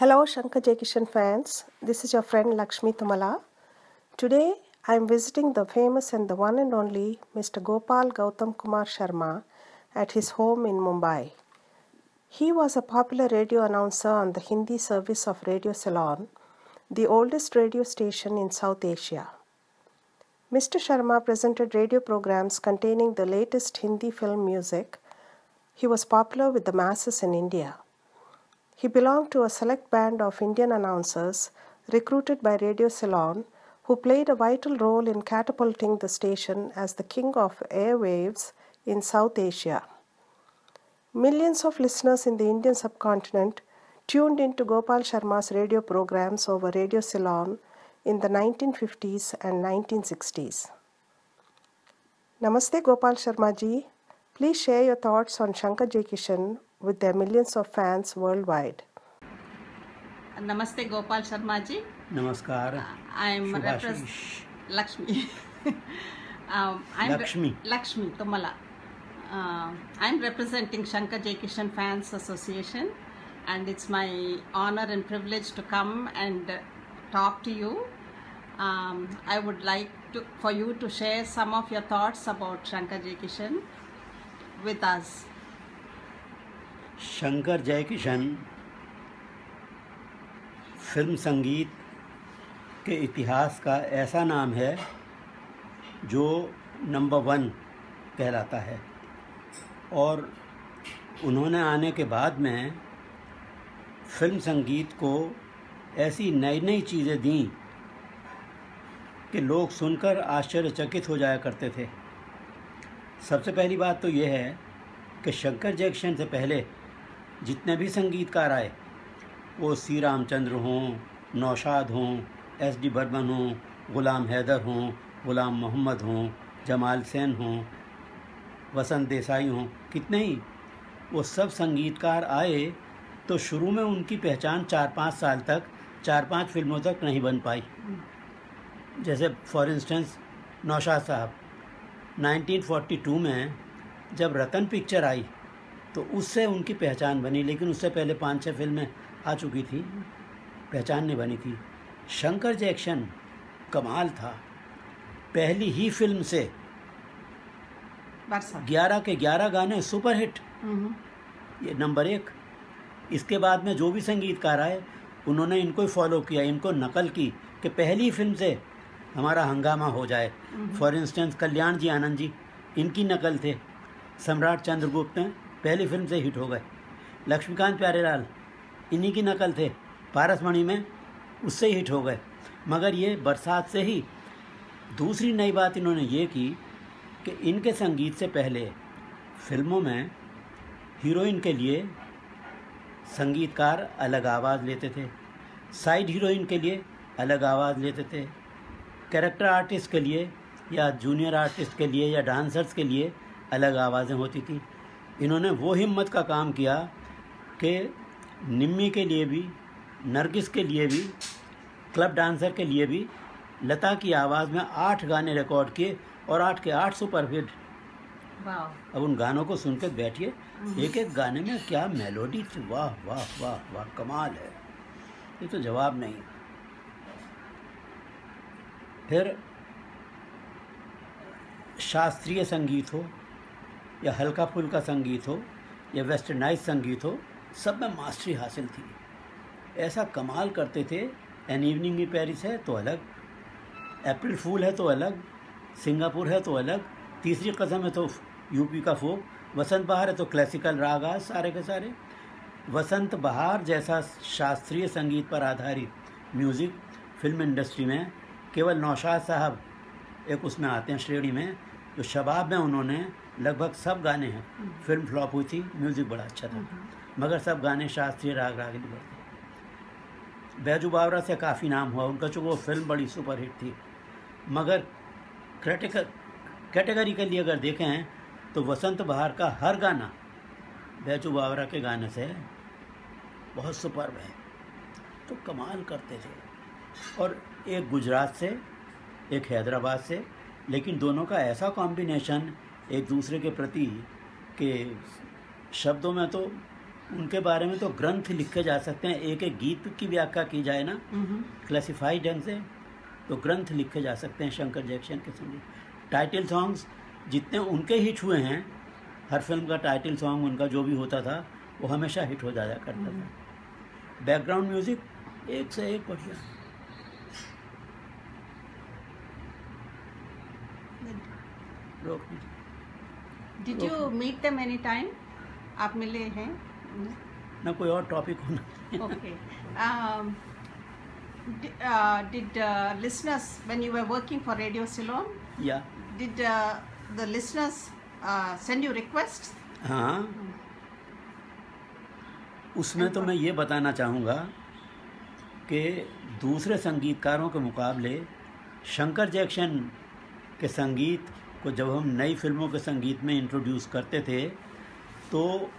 Hello Shankar Jaikishan fans, this is your friend Lakshmi Tumala. Today I am visiting the famous and the one and only Mr. Gopal Gautam Kumar Sharma at his home in Mumbai. He was a popular radio announcer on the Hindi service of Radio Ceylon, the oldest radio station in South Asia. Mr. Sharma presented radio programs containing the latest Hindi film music. He was popular with the masses in India. He belonged to a select band of Indian announcers recruited by Radio Ceylon who played a vital role in catapulting the station as the king of airwaves in South Asia. Millions of listeners in the Indian subcontinent tuned into Gopal Sharma's radio programs over Radio Ceylon in the 1950s and 1960s. Namaste Gopal Sharma ji. Please share your thoughts on Shankar Jaikishan with their millions of fans worldwide. Namaste Gopal Sharma ji. Namaskar. I am Lakshmi. Lakshmi Tumala. I am representing Shankar Jaikishan Fans Association, and it's my honor and privilege to come and talk to you. I would like for you to share some of your thoughts about Shankar Jaikishan with us. Shankar Jaikishan film संगीत के इतिहास का ऐसा नाम है जो number 1 कहलाता है, और उन्होंने आने के बाद में फिल्म संगीत को ऐसी नई नई चीज़ें दी कि लोग सुनकर आश्चर्यचकित हो जाया करते थे। सबसे पहली बात तो ये है कि शंकर जयकिशन से पहले जितने भी संगीतकार आए, वो सी रामचंद्र हों, नौशाद हों, एस.डी. बर्मन हों, ग़ुलाम हैदर हों, ग़ुलाम मोहम्मद हों, जमाल सेन हों, वसंत देसाई हों, कितने ही वो सब संगीतकार आए तो शुरू में उनकी पहचान 4-5 साल तक 4-5 फिल्मों तक नहीं बन पाई। जैसे फॉर इंस्टेंस नौशाद साहब 1942 में जब रतन पिक्चर आई तो उससे उनकी पहचान बनी, लेकिन उससे पहले 5-6 फिल्में आ चुकी थी, पहचान नहीं बनी थी। शंकर जयकिशन कमाल था, पहली ही फिल्म से 11 के 11 गाने सुपर हिट, ये नंबर 1। इसके बाद में जो भी संगीतकार आए उन्होंने इनको ही फॉलो किया, इनको नकल की कि पहली फिल्म से हमारा हंगामा हो जाए। फॉर इंस्टेंस कल्याण जी आनंद जी इनकी नकल थे, सम्राट चंद्रगुप्त ने पहली फिल्म से हिट हो गए। लक्ष्मीकांत प्यारेलाल इन्हीं की नकल थे, पारसमणि में उससे ही हिट हो गए। मगर ये बरसात से ही दूसरी नई बात इन्होंने ये की कि इनके संगीत से पहले फिल्मों में हीरोइन के लिए संगीतकार अलग आवाज़ लेते थे, साइड हीरोइन के लिए अलग आवाज़ लेते थे, कैरेक्टर आर्टिस्ट के लिए या जूनियर आर्टिस्ट के लिए या डांसर्स के लिए अलग आवाज़ें होती थी। इन्होंने वो हिम्मत का काम किया कि निम्मी के लिए भी, नरगिस के लिए भी, क्लब डांसर के लिए भी लता की आवाज़ में 8 गाने रिकॉर्ड किए और 8 के 8 सुपर हिट। अब उन गानों को सुनकर बैठिए, एक एक गाने में क्या मेलोडी थी, वाह वाह वाह वाह, कमाल है, ये तो जवाब नहीं। फिर शास्त्रीय संगीत हो या हल्का फुल्का संगीत हो या वेस्टर्नाइज संगीत हो, सब में मास्टरी हासिल थी। ऐसा कमाल करते थे। एन इवनिंग इन पेरिस है तो अलग, अप्रैल फूल है तो अलग, सिंगापुर है तो अलग, तीसरी कसम है तो यूपी का फोक, वसंत बहार है तो क्लासिकल राग, सारे के सारे। वसंत बहार जैसा शास्त्रीय संगीत पर आधारित म्यूज़िक फिल्म इंडस्ट्री में केवल नौशाद साहब एक उसमें आते हैं श्रेणी में, जो शबाब में उन्होंने लगभग सब गाने हैं। फिल्म फ्लॉप हुई थी, म्यूज़िक बड़ा अच्छा था, मगर सब गाने शास्त्रीय राग रागिनी पर थे। बैजू बावरा से काफ़ी नाम हुआ उनका, चूँकि वो फिल्म बड़ी सुपर हिट थी। मगर कैटेगरी के लिए अगर देखें तो वसंत बहार का हर गाना बैजू बावरा के गाने से बहुत सुपर्ब है, तो कमाल करते थे। और एक गुजरात से, एक हैदराबाद से, लेकिन दोनों का ऐसा कॉम्बिनेशन एक दूसरे के प्रति के शब्दों में तो उनके बारे में तो ग्रंथ लिखे जा सकते हैं, एक एक गीत की व्याख्या की जाए ना क्लासिफाइड ढंग से, तो ग्रंथ लिखे जा सकते हैं शंकर जैक्सन के संगीत। टाइटल सॉन्ग्स जितने उनके हिट हुए हैं, हर फिल्म का टाइटल सॉन्ग उनका जो भी होता था वो हमेशा हिट हो जाया करता था। बैकग्राउंड म्यूजिक एक से एक बढ़िया। Did you meet them any time? आप मिले हैं? ना कोई और टॉपिक होना। Okay. Did listeners, when you were working for Radio Ceylon, या did the listeners send you requests? हाँ, उसमें तो मैं ये बताना चाहूँगा कि दूसरे संगीतकारों के मुकाबले शंकर जैक्सन के संगीत को जब हम नई फिल्मों के संगीत में इंट्रोड्यूस करते थे तो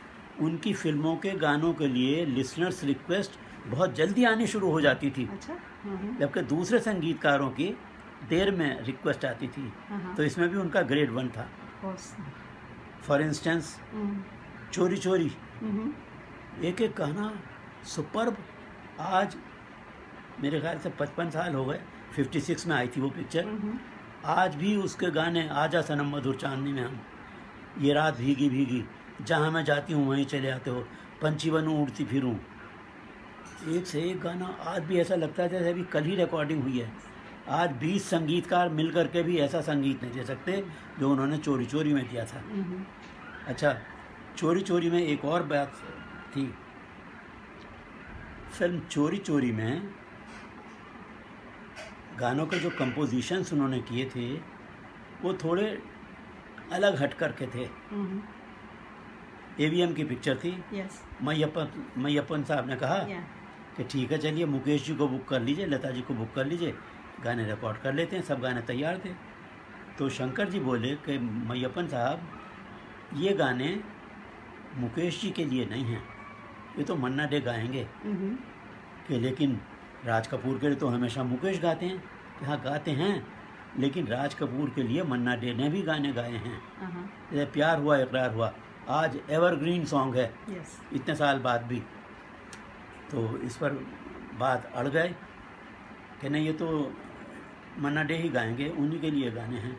उनकी फिल्मों के गानों के लिए लिसनर्स रिक्वेस्ट बहुत जल्दी आनी शुरू हो जाती थी, अच्छा। जबकि दूसरे संगीतकारों की देर में रिक्वेस्ट आती थी। तो इसमें भी उनका ग्रेड 1 था। फॉर इंस्टेंस चोरी चोरी, एक एक गाना सुपर्ब। आज मेरे ख्याल से 55 साल हो गए, 56 में आई थी वो पिक्चर। आज भी उसके गाने, आजा सनम मधुर चांदनी में हम, ये रात भीगी भीगी, जहाँ मैं जाती हूँ वहीं चले आते हो, पंछी बनूँ उड़ती फिरूँ, एक से एक गाना। आज भी ऐसा लगता है जैसे अभी कल ही रिकॉर्डिंग हुई है। आज 20 संगीतकार मिल करके भी ऐसा संगीत नहीं दे सकते जो उन्होंने चोरी चोरी में दिया था। अच्छा, चोरी चोरी में एक और बात थी। फिल्म चोरी चोरी में गानों के जो कंपोजिशंस उन्होंने किए थे वो थोड़े अलग हट करके थे। AVM की पिक्चर थी। मैयप्पन साहब ने कहा कि ठीक है, चलिए मुकेश जी को बुक कर लीजिए, लता जी को बुक कर लीजिए, गाने रिकॉर्ड कर लेते हैं। सब गाने तैयार थे। तो शंकर जी बोले कि मैयप्पन साहब, ये गाने मुकेश जी के लिए नहीं हैं, ये तो मन्ना डे गाएंगे। कि लेकिन राज कपूर के लिए तो हमेशा मुकेश गाते हैं। हाँ, गाते हैं, लेकिन राज कपूर के लिए मन्ना डे ने भी गाने गाए हैं। जैसे प्यार हुआ इकरार हुआ, आज एवरग्रीन सॉन्ग है इतने साल बाद भी। तो इस पर बात अड़ गए कि नहीं, ये तो मन्ना डे ही गाएंगे, उन्हीं के लिए गाने हैं।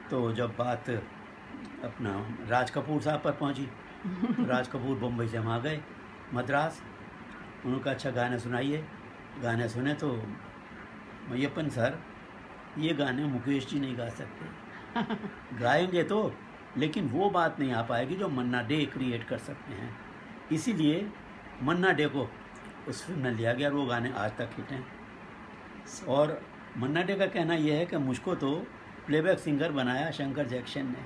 तो जब बात अपना राज कपूर साहब पर पहुंची, तो राज कपूर बम्बई से हम आ गए मद्रास। उनका अच्छा गाने सुनाइए। गाने सुने तो मैयप्पन सर, ये गाने मुकेश जी नहीं गा सकते। गाएंगे तो, लेकिन वो बात नहीं आ पाएगी जो मन्ना डे क्रिएट कर सकते हैं। इसीलिए मन्ना डे को उस फिल्म में लिया गया और वो गाने आज तक हिट हैं। और मन्ना डे का कहना यह है कि मुझको तो प्लेबैक सिंगर बनाया शंकर जैक्सन ने।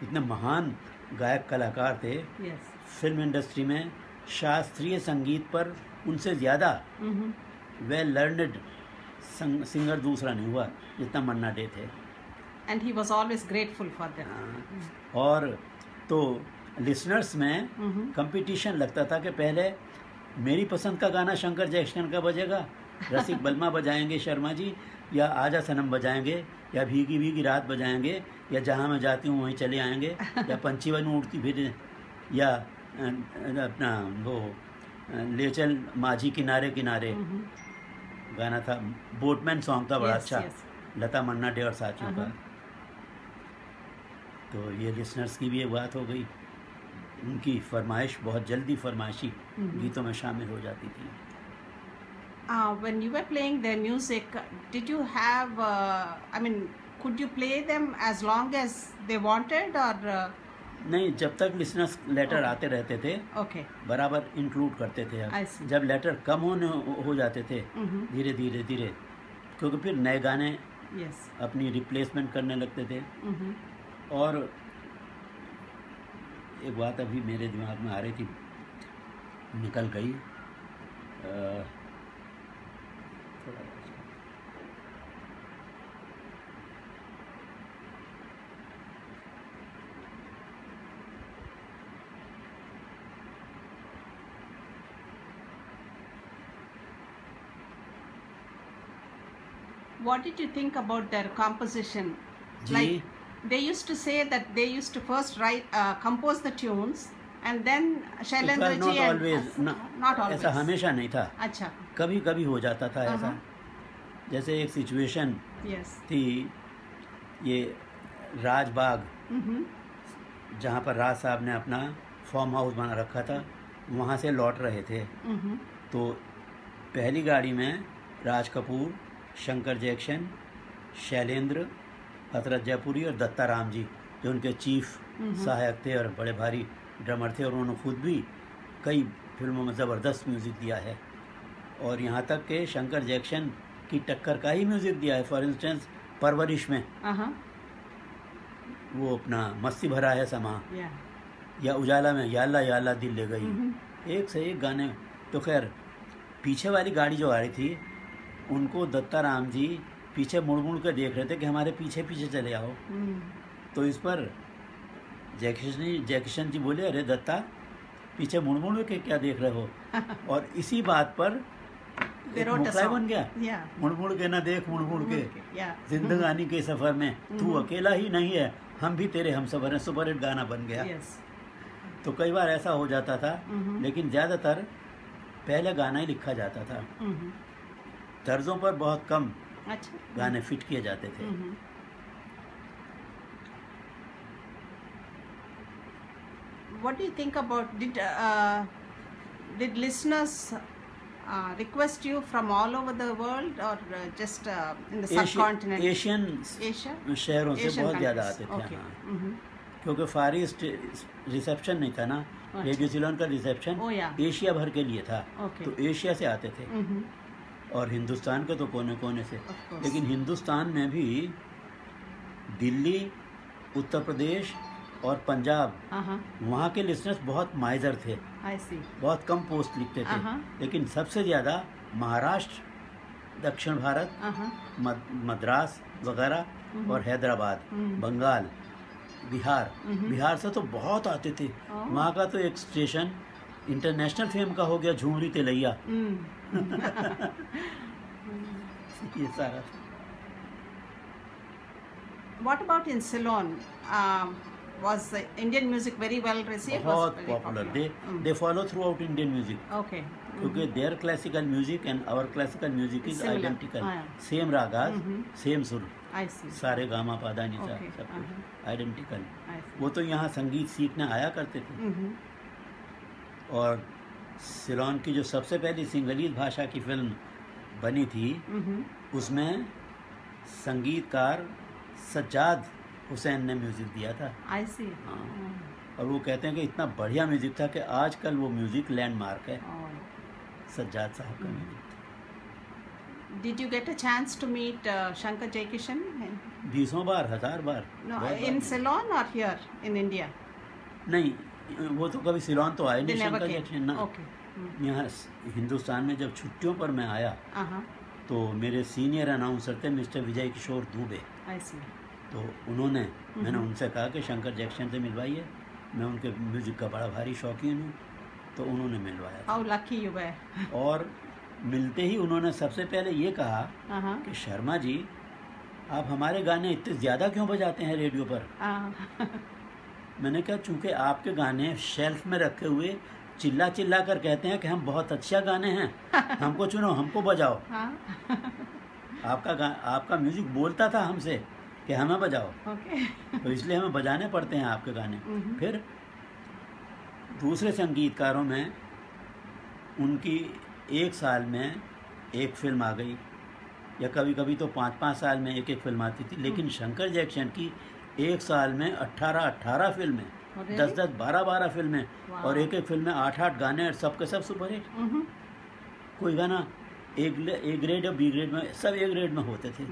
इतने महान गायक कलाकार थे। फिल्म इंडस्ट्री में शास्त्रीय संगीत पर उनसे ज़्यादा वेल लर्नड सिंगर दूसरा नहीं हुआ जितना मन्ना डे थे। And he was always grateful for them. और तो लिसनर्स में कंपटीशन लगता था कि पहले मेरी पसंद का गाना शंकर जैक्सन का बजेगा, रसिक बलमा बजाएंगे शर्मा जी, या आजा सनम बजाएंगे, या भीगी भीगी रात बजाएंगे, या जहाँ मैं जाती हूँ वहीं चले आएंगे, या पंछी बनूँ उड़ती फिर, या अपना वो ले चल माझी किनारे किनारे गाना था, बोटमैन सॉन्ग था बड़ा अच्छा, लता मन्ना डे और साथियों का। तो ये लिसनर्स की भी एक बात हो गई। उनकी फरमाइश बहुत जल्दी फरमाइशी गीतों में शामिल हो जाती थी। When you were playing their music, did you have, could you play them as long as they wanted or? नहीं, जब तक लिसनर्स लेटर आते रहते थे बराबर इंक्लूड करते थे। जब लेटर कम हो जाते थे धीरे धीरे धीरे, क्योंकि फिर नए गाने अपनी रिप्लेसमेंट करने लगते थे। और एक बात अभी मेरे दिमाग में आ रही थी, निकल गई। What did you think about their composition? Like they used to say that they used to first compose the tunes And then Shailendra ji not and always, not always. ऐसा हमेशा नहीं था, अच्छा. कभी कभी हो जाता था ऐसा। जैसे एक सिचुएशन Yes. थी, ये राजबाग जहाँ पर राज साहब ने अपना फार्म हाउस बना रखा था, वहाँ से लौट रहे थे। तो पहली गाड़ी में राज कपूर, शंकर जैक्शन, शैलेंद्र, हजरत जयपुरी और दत्ता राम जी, जो उनके चीफ सहायक थे और बड़े भारी ड्रमर थे, और उन्होंने खुद भी कई फिल्मों में ज़बरदस्त म्यूज़िक दिया है। और यहाँ तक कि शंकर जैक्शन की टक्कर का ही म्यूज़िक दिया है। फॉर इंस्टेंस परवरिश में वो अपना मस्ती भरा है समा, Yeah. या उजाला में या अल्लाह दिल ले गई, एक से एक गाने। तो खैर पीछे वाली गाड़ी जो आ रही थी, उनको दत्ता राम जी पीछे मुड़ मुड़ कर देख रहे थे कि हमारे पीछे पीछे चले आओ। तो इस पर जैकिशन जी बोले, अरे दत्ता पीछे मुड़ मुड़ के क्या देख रहे हो? और इसी बात पर They एक wrote a मुखलाई song. बन गया, Yeah. मुड़ मुड़ के ना देख, मुड़ मुड़ के Yeah. जिंदगानी के सफर में तू अकेला ही नहीं है, हम भी तेरे हमसफर हैं, सुपर हिट गाना बन गया। Yes. तो कई बार ऐसा हो जाता था, लेकिन ज़्यादातर पहले गाना ही लिखा जाता था, तर्जों पर बहुत कम अच्छा. गाने फिट किए जाते थे। What do you think about did listeners request you from all over the world or just in the subcontinent? Asian Asia? शहरों से Asian बहुत ज़्यादा countries. आते थे। Okay. हाँ, क्योंकि फार ईस्ट रिसेप्शन नहीं था ना, रेडियो सिलोन का रिसेप्शन Oh, yeah. एशिया भर के लिए था। Okay. तो एशिया से आते थे, और हिंदुस्तान के तो कोने कोने से। Of course. लेकिन हिंदुस्तान में भी दिल्ली, उत्तर प्रदेश और पंजाब, वहाँ के लिसनर्स बहुत माइजर थे, I see. बहुत कम पोस्ट लिखते थे। लेकिन सबसे ज़्यादा महाराष्ट्र, दक्षिण भारत, मद्रास वगैरह और हैदराबाद, बंगाल, बिहार से तो बहुत आते थे। वहाँ का तो एक स्टेशन इंटरनेशनल फेम का हो गया, झूमरी तिलैया। ये सारा। What about in Ceylon? Was the Indian music very well received? बहुत Was very popular, popular? They follow throughout Indian music, Okay. क्योंकि there classical music and our classical music is Similar. Identical, हाँ. Same ragas, same सुर, I see. सारे गामा पादा निसा, Okay. सब कुछ आइडेंटिकल। I see. वो तो यहाँ संगीत सीखने आया करते थे। और सिलोन की जो सबसे पहली सिंगलीज भाषा की फिल्म बनी थी, उसमें संगीतकार सज्जाद हुसैन ने म्यूजिक दिया था। I see. हाँ। और वो कहते हैं कि इतना बढ़िया म्यूजिक था कि आजकल वो म्यूजिक लैंडमार्क है, Oh. सज्जाद साहब का music. Did you get a chance to meet Shankar Jaikishan? 20 bar, 1000 bar. No, बहुत in bar. Ceylon or here in India? नहीं, वो तो कभी सिलोन तो आए They नहीं, never शंकर came. जैक्शन ना। Okay. यहाँ हिंदुस्तान में जब छुट्टियों पर मैं आया, Uh-huh. तो मेरे सीनियर अनाउंसर थे mister Vijay Kishore Dubey. I see. तो मैंने उनसे कहा कि शंकर जैक्शन से मिलवाइए, मैं उनके म्यूज़िक का बड़ा भारी शौकीन हूँ। तो उन्होंने मिलवाया था। How lucky you were. और मिलते ही उन्होंने सबसे पहले ये कहा Uh-huh. कि शर्मा जी, आप हमारे गाने इतने ज़्यादा क्यों बजाते हैं रेडियो पर? मैंने कहा, चूँकि आपके गाने शेल्फ में रखे हुए चिल्ला चिल्ला कर कहते हैं कि हम बहुत अच्छा गाने हैं, हमको चुनो, हमको बजाओ। आपका म्यूज़िक बोलता था हमसे कि हमें बजाओ, Okay. तो इसलिए हमें बजाने पड़ते हैं आपके गाने। फिर दूसरे संगीतकारों में उनकी एक साल में एक फिल्म आ गई, या कभी कभी तो 5-5 साल में एक फिल्म आती थी। लेकिन शंकर जैक्शन की एक साल में 18 फिल्में, 10-10, 12-12 फिल्में, और एक फिल्म में 8-8 गाने, और सबके सब सुपर हिट। कोई गाना ए ग्रेड या बी ग्रेड में, सब ए ग्रेड में होते थे।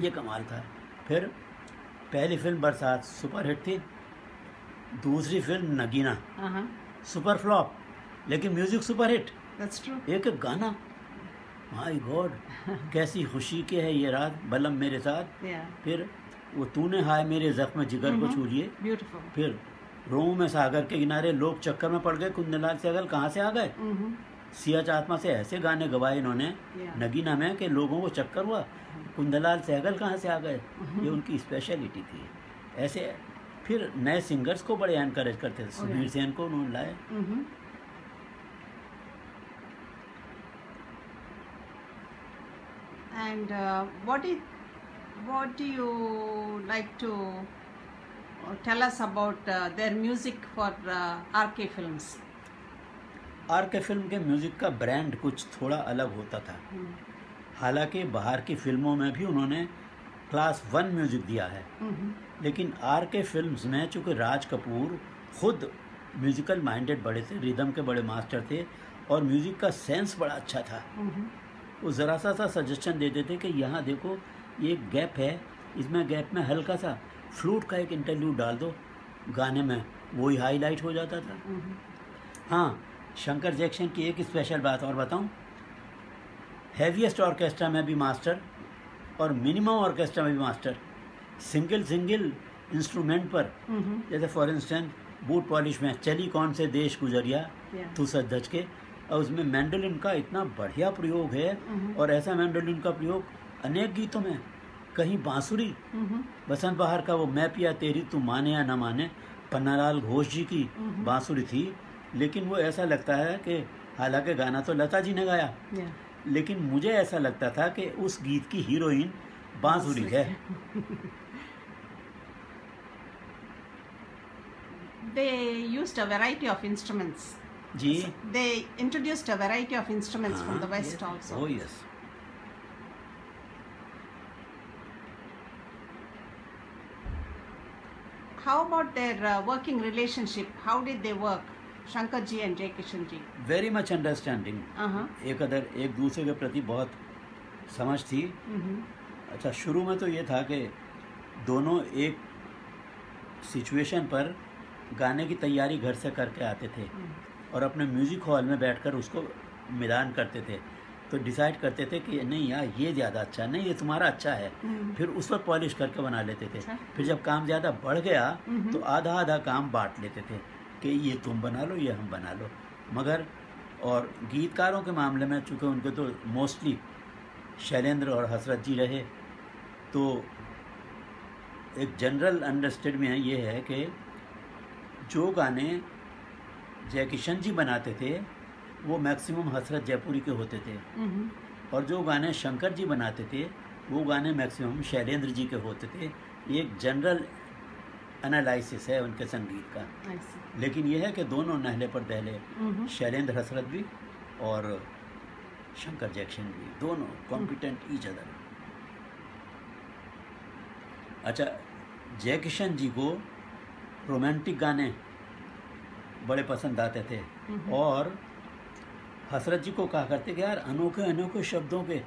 ये कमाल था। फिर पहली फिल्म बरसात सुपर हिट थी, दूसरी फिल्म नगीना सुपर फ्लॉप, लेकिन music super hit. That's true. एक एक गाना, माय गॉड, कैसी खुशी के है ये रात, बलम मेरे साथ। Yeah. फिर वो तूने हाय मेरे जख्म जिगर को छू लिए। Beautiful. फिर रोम में सागर के किनारे लोग चक्कर में पड़ गए, कुंदलाल सहगल कहाँ से आ गए। सिया चातमा से ऐसे गाने गवाए इन्होंने Yeah. नगीना में कि लोगों को चक्कर हुआ, कुंदलाल सहगल कहाँ से आ गए। ये उनकी स्पेशलिटी थी। ऐसे फिर नए सिंगर्स को बड़े एनकरेज करते थे। सुधीर सेन को उन्होंने लाए। And what do you like to tell us about their music for RK Films? RK film के म्यूज़िक का ब्रांड कुछ थोड़ा अलग होता था। हालांकि बाहर की फिल्मों में भी उन्होंने क्लास 1 म्यूज़िक दिया है, लेकिन RK फिल्म्स में चूँकि राज कपूर खुद म्यूज़िकल माइंडेड बड़े थे, रिदम के बड़े मास्टर थे और म्यूज़िक का सेंस बड़ा अच्छा था। वो ज़रा सा सजेशन देते थे कि यहाँ देखो ये एक गैप है, इसमें गैप में हल्का सा फ्लूट का एक इंटरल्यूड डाल दो गाने में, वही हाईलाइट हो जाता था। हाँ, शंकर जैक्सन की एक स्पेशल बात और बताऊं, हैवीएस्ट ऑर्केस्ट्रा में भी मास्टर और मिनिमम ऑर्केस्ट्रा में भी मास्टर, सिंगल इंस्ट्रूमेंट पर, जैसे फॉर इंस्टेंस बूट पॉलिश में चली कौन से देश गुजरिया तू सच धज के, और उसमें मैंडोलिन का इतना बढ़िया प्रयोग है और ऐसा मैंडोलिन का प्रयोग अनेक गीतों में, कहीं बांसुरी, बसंत बहार का वो मैं पिया तेरी तू माने या न माने, पन्नालाल घोष जी की बांसुरी थी, लेकिन वो ऐसा लगता है कि हालांकि गाना तो लता जी ने गाया, लेकिन मुझे ऐसा लगता था कि उस गीत की हीरोइन बांसुरी है। They used a variety of instruments. जी, They introduced a variety of instruments from the West also. Oh yes. How about their working relationship? How did they work, Shankar ji and Jai Kishan ji? Very much understanding. एक दूसरे के प्रति बहुत समझ थी। अच्छा, शुरू में तो ये था कि दोनों एक सिचुएशन पर गाने की तैयारी घर से करके आते थे और अपने म्यूज़िक हॉल में बैठकर उसको मिलान करते थे, तो डिसाइड करते थे कि नहीं यार ये ज़्यादा अच्छा, नहीं ये तुम्हारा अच्छा है, फिर उस पर पॉलिश करके बना लेते थे। फिर जब काम ज़्यादा बढ़ गया तो आधा काम बांट लेते थे कि ये तुम बना लो, ये हम बना लो। मगर और गीतकारों के मामले में चूँकि उनके तो मोस्टली शैलेंद्र और हसरत जी रहे, तो एक जनरल अंडरस्टैंड में ये है कि जो गाने जय किशन जी बनाते थे वो मैक्सिमम हसरत जयपुरी के होते थे, और जो गाने शंकर जी बनाते थे वो गाने मैक्सिमम शैलेंद्र जी के होते थे। ये एक जनरल एनालिसिस है उनके संगीत का। लेकिन यह है कि दोनों नहले पर दहले, शैलेंद्र हसरत भी और शंकर जैक्सन भी, दोनों कॉम्पिटेंट ईच अदर। अच्छा, जय किशन जी को रोमांटिक गाने बड़े पसंद आते थे और हसरत जी को कहा करते कि यार अनोखे अनोखे शब्दों के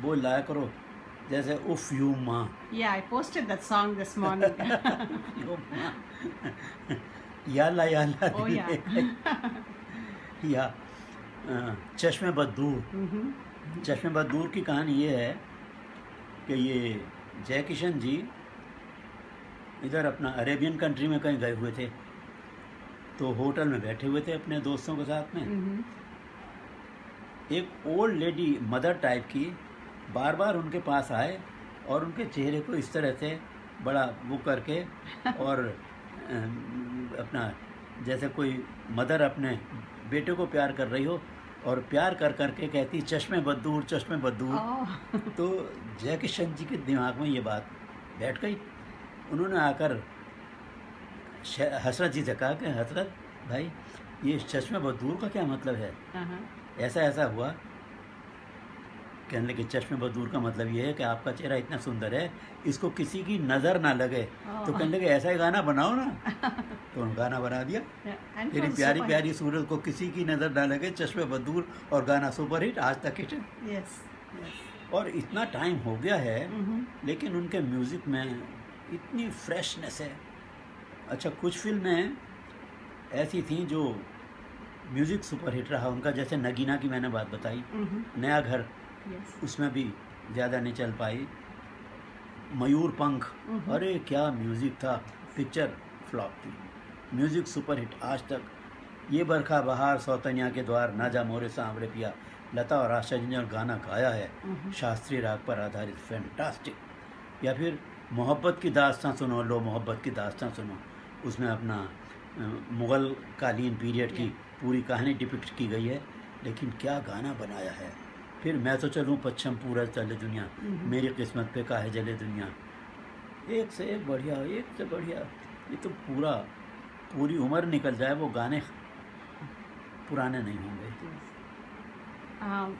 बोल लाया करो, जैसे उफ यू माँ। Yeah, I posted that song this morning. याला याला Oh yeah. या चश्मे बदूर। चश्मे बदूर की कहानी ये है कि ये जय किशन जी इधर अपना अरेबियन कंट्री में कहीं गए हुए थे, तो होटल में बैठे हुए थे अपने दोस्तों के साथ में। एक ओल्ड लेडी मदर टाइप की बार बार उनके पास आए और उनके चेहरे को इस तरह से बड़ा वो करके और अपना जैसे कोई मदर अपने बेटे को प्यार कर रही हो और प्यार कर करके कहती चश्मे बदूर चश्मे बदूर। तो जय किशन जी के दिमाग में ये बात बैठ गई। उन्होंने आकर हसरत जी से कहा कि हसरत भाई ये चश्मे बदूर का क्या मतलब है? ऐसा ऐसा हुआ। कहने लगे चश्मे बदूर का मतलब ये है कि आपका चेहरा इतना सुंदर है इसको किसी की नज़र ना लगे। तो कहने लगे ऐसा ही गाना बनाओ ना। तो उन्होंने गाना बना दिया, तेरी प्यारी प्यारी सूरत को किसी की नज़र ना लगे, चश्मे बदूर, और गाना सुपर हिट, आज तक हिट। और इतना टाइम हो गया है लेकिन उनके म्यूज़िक में इतनी फ्रेशनेस है। अच्छा, कुछ फिल्में ऐसी थी जो म्यूज़िक सुपर हिट रहा उनका, जैसे नगीना की मैंने बात बताई, नया घर, उसमें भी ज़्यादा नहीं चल पाई। मयूर पंख, अरे क्या म्यूज़िक था, पिक्चर फ्लॉप थी, म्यूज़िक सुपर हिट आज तक। ये बरखा बहार सौतनिया के द्वार, ना जा मोरे सांवरे पिया, लता और आशा जी ने गाना गाया है, शास्त्रीय राग पर आधारित, फैंटास्टिक। या फिर मोहब्बत की दास्तां सुनो, लो मोहब्बत की दास्तां सुनो, उसमें अपना मुग़ल कालीन पीरियड की पूरी कहानी डिपिक्ट की गई है, लेकिन क्या गाना बनाया है। फिर मैं तो चलूँ पच्छम पूरा चले दुनिया, मेरी किस्मत पे काहे जले दुनिया, एक से एक बढ़िया, एक से बढ़िया। ये तो पूरी उम्र निकल जाए वो गाने पुराने नहीं होंगे।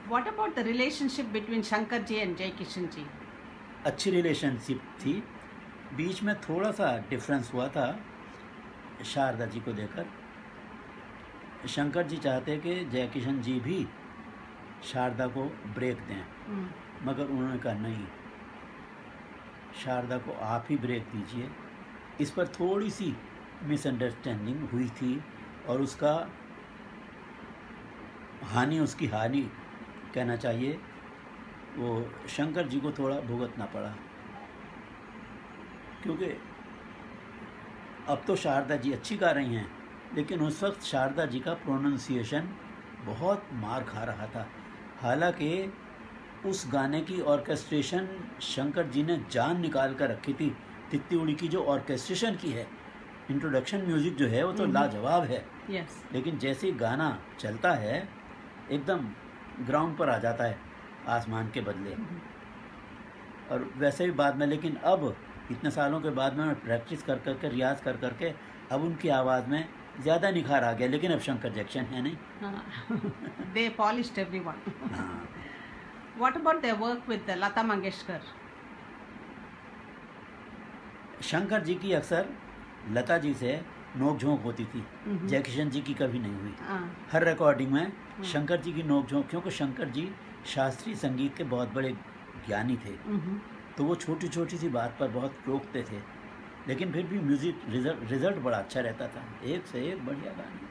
What about the relationship between Shankar ji and Jai Kishan ji? अच्छी रिलेशनशिप थी, बीच में थोड़ा सा डिफरेंस हुआ था शारदा जी को लेकर। शंकर जी चाहते कि जय किशन जी भी शारदा को ब्रेक दें, मगर उन्होंने कहा नहीं, शारदा को आप ही ब्रेक दीजिए। इस पर थोड़ी सी मिसअंडरस्टैंडिंग हुई थी और उसका उसकी हानि कहना चाहिए, वो शंकर जी को थोड़ा भुगतना पड़ा, क्योंकि अब तो शारदा जी अच्छी गा रही हैं, लेकिन उस वक्त शारदा जी का प्रोनाउंसिएशन बहुत मार खा रहा था। हालांकि उस गाने की ऑर्केस्ट्रेशन शंकर जी ने जान निकाल कर रखी थी। तित्ती उड़ी की जो ऑर्केस्ट्रेशन की है, इंट्रोडक्शन म्यूज़िक जो है वो तो लाजवाब है। Yes. लेकिन जैसे ही गाना चलता है एकदम ग्राउंड पर आ जाता है आसमान के बदले। और वैसे भी बाद में, लेकिन अब इतने सालों के बाद में प्रैक्टिस कर करके, रियाज कर करके अब उनकी आवाज़ में ज़्यादा निखार आ गया। लेकिन अब शंकर जैक्सन है नहीं। They polished everyone. What about their work with Lata Mangeshkar? Shankar ji की अक्सर लता जी से नोक झोंक होती थी, जय किशन जी की कभी नहीं हुई। हर रिकॉर्डिंग में शंकर जी की नोक झोंक, क्योंकि शंकर जी शास्त्रीय संगीत के बहुत बड़े ज्ञानी थे, तो वो छोटी छोटी सी बात पर बहुत टोकते थे, लेकिन फिर भी म्यूजिक रिजल्ट बड़ा अच्छा रहता था, एक से एक बढ़िया गाने।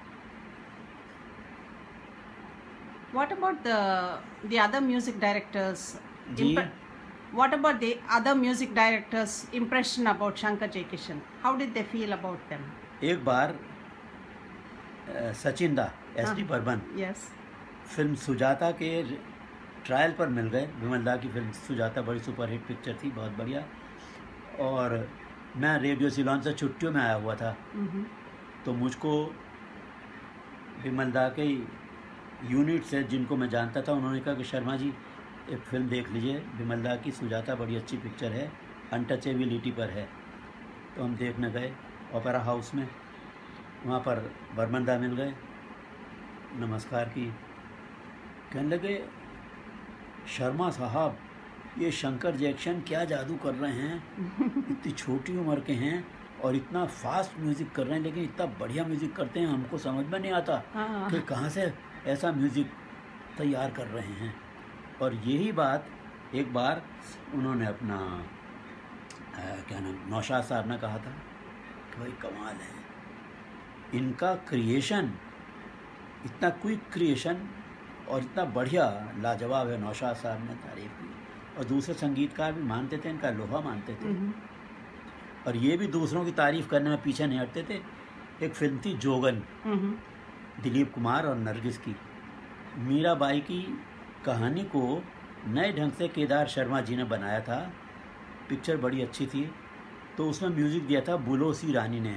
What about the other music directors? Ji. What about the other music directors' impression about Shankar Jai Kishan? How did they feel about them? एक बार सचिन दा एस.डी. बर्मन Yes. फिल्म सुजाता के ट्रायल पर मिल गए। विमल दा की फिल्म सुजाता बड़ी सुपरहिट पिक्चर थी, बहुत बढ़िया। और मैं रेडियो सिलोन से छुट्टियों में आया हुआ था, तो मुझको विमल दा के यूनिट से जिनको मैं जानता था, उन्होंने कहा कि शर्मा जी एक फ़िल्म देख लीजिए, विमल दा की सुजाता बड़ी अच्छी पिक्चर है, अनटचेबिलिटी पर है। तो हम देखने गए ओपेरा हाउस में, वहाँ पर बर्मन दा मिल गए, नमस्कार की, कहने लगे शर्मा साहब ये शंकर जैक्सन क्या जादू कर रहे हैं, इतनी छोटी उम्र के हैं और इतना फास्ट म्यूज़िक कर रहे हैं, लेकिन इतना बढ़िया म्यूज़िक करते हैं, हमको समझ में नहीं आता कि कहाँ से ऐसा म्यूज़िक तैयार कर रहे हैं। और यही बात एक बार उन्होंने अपना क्या नाम नौशाद साहब ने कहा था कि भाई कमाल है इनका क्रिएशन, इतना क्विक क्रिएशन और इतना बढ़िया लाजवाब है। नौशाद साहब ने तारीफ की और दूसरे संगीतकार भी मानते थे, इनका लोहा मानते थे। और ये भी दूसरों की तारीफ करने में पीछे नहीं हटते थे। एक फिल्म थी जोगन, दिलीप कुमार और नरगिस की। मीराबाई की कहानी को नए ढंग से केदार शर्मा जी ने बनाया था, पिक्चर बड़ी अच्छी थी। तो उसमें म्यूज़िक दिया था बुलोसी रानी ने,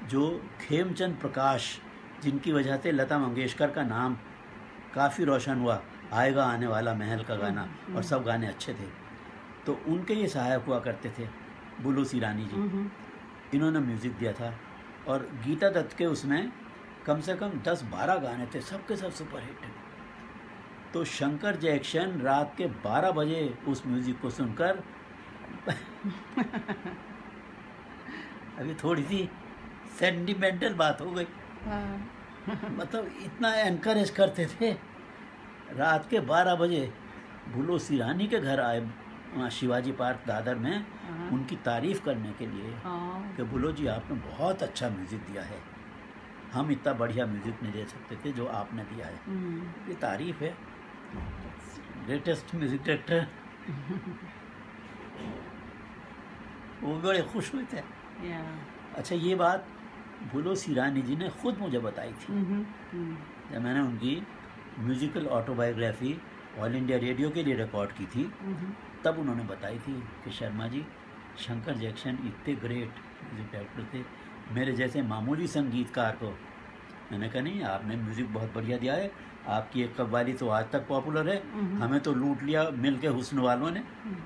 जो खेमचंद प्रकाश, जिनकी वजह से लता मंगेशकर का नाम काफ़ी रोशन हुआ, आएगा आने वाला महल का गाना, और सब गाने अच्छे थे। तो उनके ये सहायक हुआ करते थे बुलोसी रानी जी, इन्होंने म्यूज़िक दिया था। और गीता दत्त के उसमें कम से कम 10-12 गाने थे, सबके सब सुपरहिट। तो शंकर जैक्सन रात के 12 बजे उस म्यूज़िक को सुनकर अभी थोड़ी सी सेंटिमेंटल बात हो गई, मतलब इतना एनकरेज करते थे। रात के 12 बजे बुलोसी रानी के घर आए, वहाँ शिवाजी पार्क दादर में, उनकी तारीफ़ करने के लिए कि बुलो जी आपने बहुत अच्छा म्यूज़िक दिया है, हम इतना बढ़िया म्यूज़िक नहीं दे सकते थे जो आपने दिया है। ये तारीफ़ है, ग्रेटेस्ट म्यूज़िक डायरेक्टर। वो बड़े खुश हुए थे। अच्छा, ये बात बुलोसी रानी जी ने खुद मुझे बताई थी जब मैंने उनकी musical autobiography all India radio के लिए रिकॉर्ड की थी। तब उन्होंने बताई थी कि शर्मा जी शंकर जैक्सन इतने ग्रेट म्यूजिक डायरेक्टर थे। मेरे जैसे मामूली संगीतकार को मैंने कहा नहीं, आपने म्यूजिक बहुत बढ़िया दिया है, आपकी एक कव्वाली तो आज तक पॉपुलर है, हमें तो लूट लिया मिल के हुस्न वालों ने,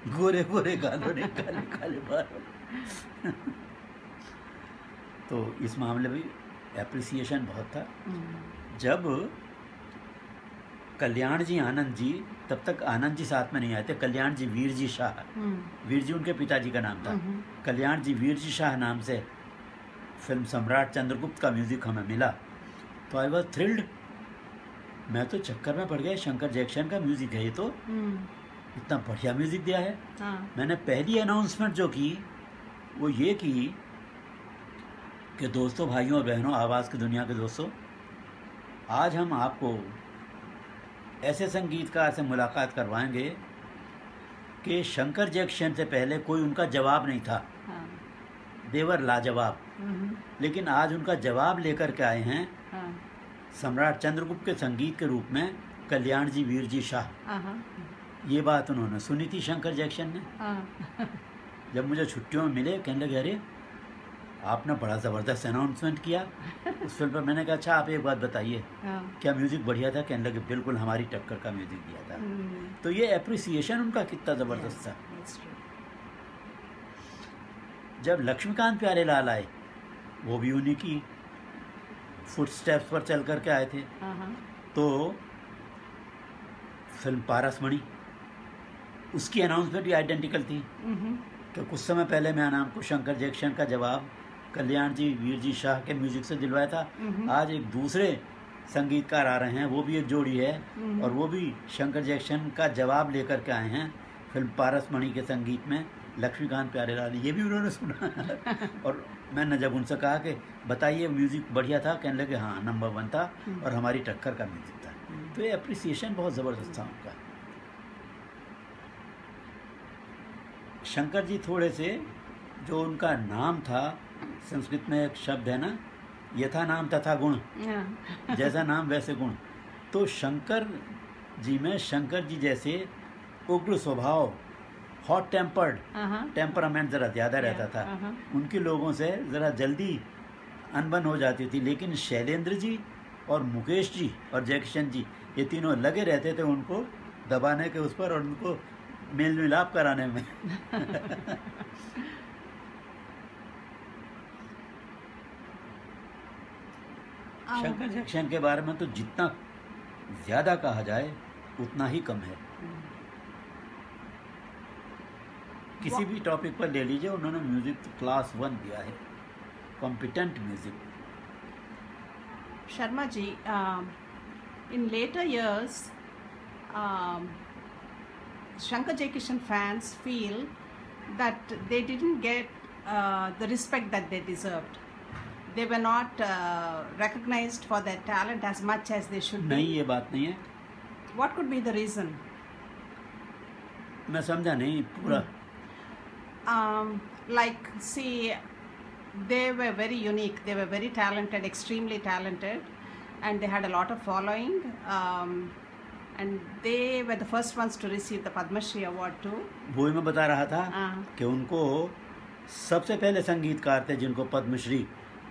गोरे गोरे गालों ने, काले काले बालों। तो इस मामले में एप्रिसिएशन बहुत था। जब कल्याण जी आनंद जी, तब तक आनंद जी साथ में नहीं आए थे, कल्याण जी वीर जी शाह, वीर जी उनके पिताजी का नाम था, कल्याण जी वीर जी शाह नाम से फिल्म सम्राट चंद्रगुप्त का म्यूजिक हमें मिला, तो आई वॉज थ्रिल्ड। मैं तो चक्कर में पड़ गया, शंकर जैक्सन का म्यूजिक है ये तो, इतना बढ़िया म्यूजिक दिया है। मैंने पहली अनाउंसमेंट जो की वो ये की कि दोस्तों, भाइयों और बहनों, आवाज़ की दुनिया के दोस्तों, आज हम आपको ऐसे संगीतकार से मुलाकात करवाएंगे कि शंकर जैक्सन से पहले कोई उनका जवाब नहीं था। देवर लाजवाब। लेकिन आज उनका जवाब लेकर के आए हैं सम्राट चंद्रगुप्त के संगीत के रूप में कल्याण जी वीर जी शाह। ये बात उन्होंने सुनी थी शंकर जैक्सन ने। जब मुझे छुट्टियों में मिले, कहने लगे अरे आपने बड़ा ज़बरदस्त अनाउंसमेंट किया उस फिल्म पर। मैंने कहा अच्छा आप एक बात बताइए, क्या म्यूज़िक बढ़िया था? कहने लगे बिल्कुल हमारी टक्कर का म्यूज़िक दिया था। तो ये एप्रिसिएशन उनका कितना ज़बरदस्त था। जब लक्ष्मीकांत प्यारेलाल आए, वो भी उन्हीं की फुटस्टेप्स पर चल कर के आए थे। तो फिल्म पारसमणि, उसकी अनाउंसमेंट भी आइडेंटिकल थी। तो कुछ समय पहले मैं नाम को शंकर जैक्सन का जवाब कल्याण जी वीर जी शाह के म्यूजिक से दिलवाया था। आज एक दूसरे संगीतकार आ रहे हैं, वो भी एक जोड़ी है, और वो भी शंकर जैक्सन का जवाब लेकर के आए हैं फिल्म पारसमणि के संगीत में, लक्ष्मीकांत प्यारेलाल। ये भी उन्होंने सुना। और मैंने जब उनसे कहा कि बताइए म्यूज़िक बढ़िया था, कहने लगे हाँ नंबर 1 था और हमारी टक्कर का म्यूज़िक था। तो ये अप्रिसिएशन बहुत ज़बरदस्त था उनका। शंकर जी थोड़े से, जो उनका नाम था, संस्कृत में एक शब्द है ना, यथा नाम तथा गुण, जैसा नाम वैसे गुण। तो शंकर जी में शंकर जी जैसे उग्र स्वभाव, हॉट टेम्पर्ड, टेम्परामेंट ज़रा ज़्यादा रहता था। उनके लोगों से ज़रा जल्दी अनबन हो जाती थी। लेकिन शैलेंद्र जी और मुकेश जी और जैक्सन जी, ये तीनों लगे रहते थे उनको दबाने के उस पर और उनको मेल मिलाप कराने में। शंकर जैक्सन के बारे में तो जितना ज़्यादा कहा जाए उतना ही कम है। किसी भी टॉपिक पर ले लीजिए, उन्होंने म्यूजिक तो क्लास 1 दिया है, competent music. Sharma ji, in later years, Shankar Jaikishan fans feel that they didn't get the respect that they deserved. They were not recognized for their talent as much as they should be. नहीं, ये बात नहीं है। What could be the reason? मैं समझा नहीं पूरा। Like, see, they were very unique. They were very talented, extremely talented, and they had a lot of following. And they were the first ones to receive the Padma Shri award too. वो ही मैं बता रहा था कि उनको सबसे पहले संगीतकार थे जिनको पद्मश्री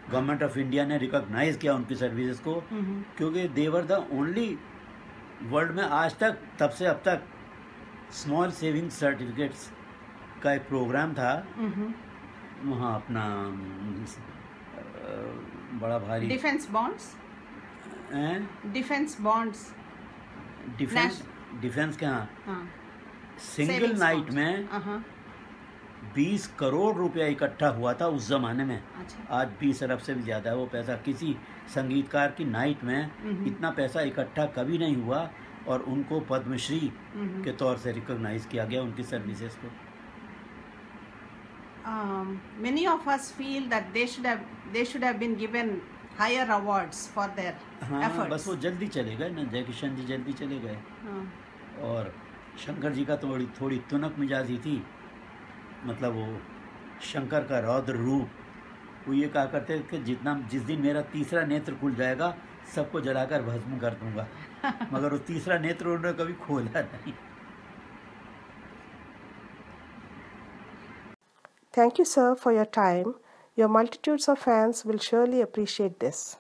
गवर्नमेंट ऑफ इंडिया ने रिकॉग्नाइज किया उनकी सर्विसेज को, क्योंकि दे वर द ओनली वर्ल्ड में आज तक, तब से अब तक, स्मॉल सेविंग सर्टिफिकेट्स का एक प्रोग्राम था वहाँ अपना बड़ा भारी defence bonds, defence bonds, defence के हाँ सिंगल नाइट में 20 करोड़ रुपया इकट्ठा हुआ था उस जमाने में। अच्छा। आज 20 अरब से भी ज़्यादा है वो पैसा। किसी संगीतकार की नाइट में इतना पैसा इकट्ठा कभी नहीं हुआ, और उनको पद्मश्री के तौर से रिकॉग्नाइज किया गया उनकी सर्विसेज को। Many of us feel that they should have been given higher awards for their efforts. बस वो जल्दी चले गए ना, जयकिशन जी जल्दी चले गए। और शंकर जी का थोड़ी तुनक मिजाजी थी, मतलब वो शंकर का रौद्र रूप। वो ये कहा करते कि जिस दिन मेरा तीसरा नेत्र खुल जाएगा सबको जलाकर भस्म कर दूंगा। मगर वो तीसरा नेत्र उन्होंने कभी खोला नहीं। Thank you, sir, for your time. Your multitudes of fans will surely appreciate this.